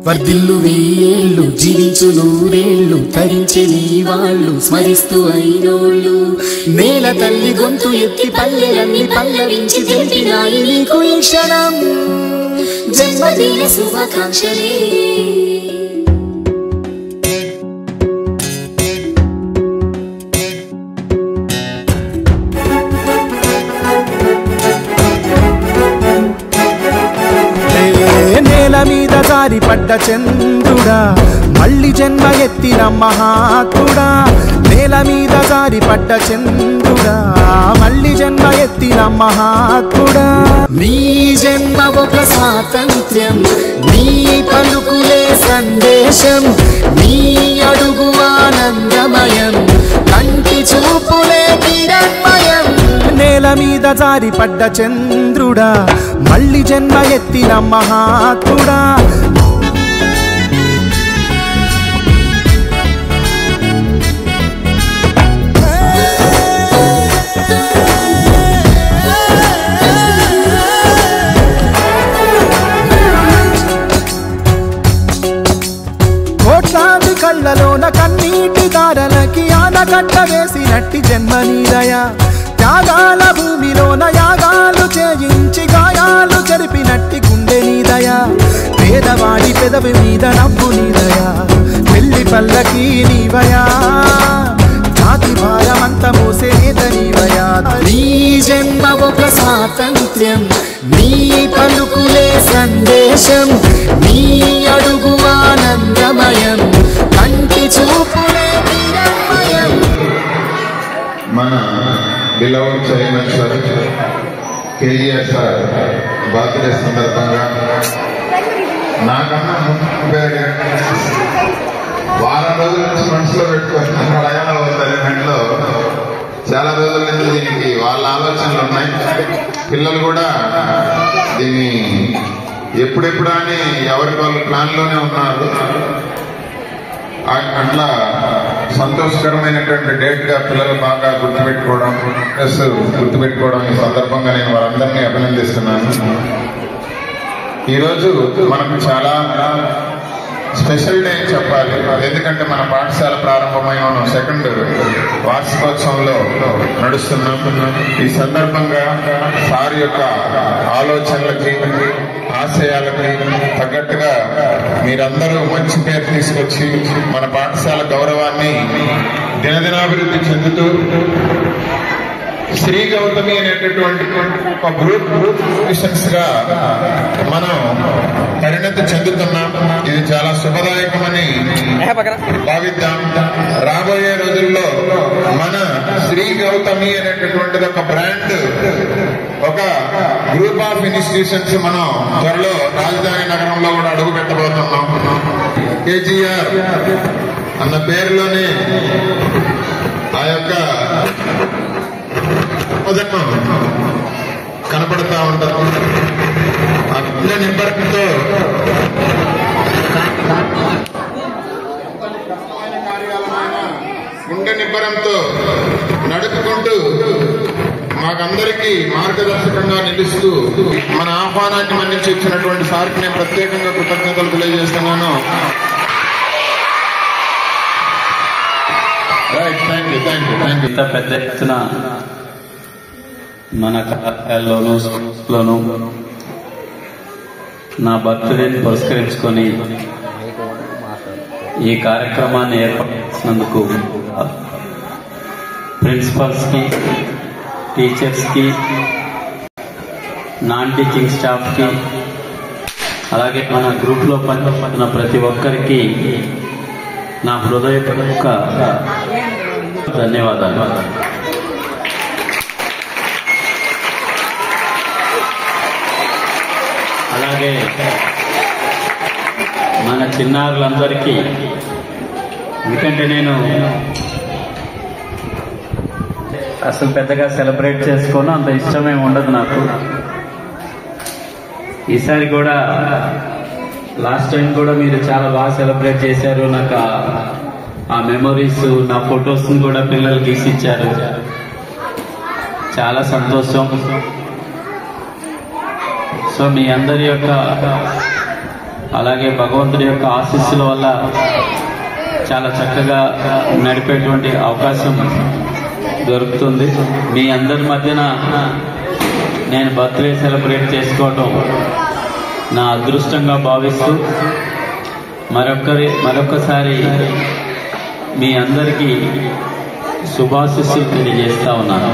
వర్ధిల్లు వెయ్యేళ్ళు జీవించు నూరేళ్ళు తరించే నీ వాళ్ళు స్మరిస్తూ అయినోళ్ళు నేల తల్లి గొంతు ఎత్తి పల్లెలన్నీ పల్లవించి తెలిపినాయి నీకు ఈ క్షణం జన్మదిన శుభాకాంక్షలే నేల మీద జారిపడ్డ చంద్రుడా మళ్ళీ జన్మ ఎత్తిన మహాత్ముడా నేల మీద జారిపడ్డ చంద్రుడా మళ్ళీ జన్మ ఎత్తిన మహాత్ముడా నీ జన్మ ఒక స్వాతంత్ర్యం నీ పలుకులే సందేశం నీ అడుగు ఆనందమయం కంటి చూపులే కిరణమయం నేల మీద జారిపడ్డ చంద్రుడా మళ్ళీ జన్మ ఎత్తిన మహాత్ముడా కోట్లాది కళ్ళలోన కన్నీటి దారలకి ఆనకట్ట వేసినట్టి జన్మ నీదయా త్యాగాల భూమిలోన యాగాలు చేయించి గాయాలు చెరిపినట్టి గుండె నీదయా పేదవాడి పెదవి మీద నవ్వు నీదయా పెళ్లి పల్లకి నీవయా జాతి భారమంత మోసే నేత నీవయా నీ జన్మ ఒక స్వాతంత్ర్యం నీ పలుకులే సందేశం నీ అడుగు ఆనందమయం కంటి చూపులే కిరణమయం మన beloved chairman sir KGR sir birthday సందర్భంగా నాకన్నా వారం రోజుల నుంచి మనసులో పెట్టుకుంటున్నాను అడగాల ఎలిమెంట్లో చాలా రోజుల నుంచి దీనికి వాళ్ళ ఆలోచనలు ఉన్నాయి పిల్లలు కూడా దీన్ని ఎప్పుడెప్పుడు అని ఎవరికి వాళ్ళు ప్లాన్లోనే ఉన్నారు అట్లా సంతోషకరమైనటువంటి డేట్ గా పిల్లలు బాగా గుర్తుపెట్టుకోవడం ప్లస్ గుర్తుపెట్టుకోవడం ఈ సందర్భంగా నేను వారందరినీ అభినందిస్తున్నాను. ఈరోజు మనకు చాలా స్పెషల్ డే చెప్పాలి, ఎందుకంటే మన పాఠశాల ప్రారంభమై మనం సెకండ్ వార్షికోత్సవంలో నడుస్తున్నాం. ఈ సందర్భంగా సార్ యొక్క ఆలోచనలకి ఆశయాలకి తగ్గట్టుగా మీరందరూ మంచి పేరు తీసుకొచ్చి మన పాఠశాల గౌరవాన్ని దినదినాభివృద్ధి చెందుతూ శ్రీ గౌతమి అనేటటువంటి ఒక గ్రూప్ మిషన్స్ గా మనం పరిణతి చెందుతున్నాం. ఇది చాలా శుభదాయకమని భావిద్దాం. రాబోయే రోజుల్లో మన శ్రీ గౌతమి అనేటటువంటిది ఒక బ్రాండ్, ఒక గ్రూప్ ఆఫ్ ఇన్స్టిట్యూషన్స్ మనం త్వరలో రాజధాని నగరంలో కూడా అడుగు పెట్టబోతున్నాం. కేజీఆర్ అన్న పేరులోనే ఆ యొక్క కనపడతా ఉంటారు. ఆ గుండె నింబరంతో గుండె నింబరంతో నడుపుకుంటూ మాకందరికీ మార్గదర్శకంగా నిలుస్తూ మన ఆహ్వానాన్ని మన్నించి ఇచ్చినటువంటి సార్కి నేను ప్రత్యేకంగా కృతజ్ఞతలు తెలియజేస్తున్నాను. ఇంత పెద్ద ఎత్తున మన కళాశాలలోనూ నా బర్త్డేని పురస్కరించుకొని ఈ కార్యక్రమాన్ని ఏర్పాటు చేసినందుకు ప్రిన్సిపల్స్ కి, టీచర్స్ కి, నాన్ టీచింగ్ స్టాఫ్ కి, అలాగే మన గ్రూప్ లో పనిచేస్తున్న ప్రతి ఒక్కరికి నా హృదయపూర్వక ధన్యవాదాలు. అలాగే మన చిన్నారులందరికీ, ఎందుకంటే నేను అసలు పెద్దగా సెలబ్రేట్ చేసుకోను, అంత ఇష్టమేమి ఉండదు నాకు. ఈసారి కూడా లాస్ట్ టైం కూడా మీరు చాలా బాగా సెలబ్రేట్ చేశారు. నాకు ఆ మెమొరీస్, నా ఫొటోస్ కూడా పిల్లలు గీసిచ్చారు. చాలా సంతోషం. సో మీ అందరి యొక్క అలాగే భగవంతుడి యొక్క ఆశీస్సుల వల్ల చాలా చక్కగా నడిపేటువంటి అవకాశం దొరుకుతుంది. మీ అందరి మధ్యన నేను బర్త్డే సెలబ్రేట్ చేసుకోవటం నా అదృష్టంగా భావిస్తూ మరొకసారి మీ అందరికీ శుభాశీస్సులు తెలియజేస్తా ఉన్నాను.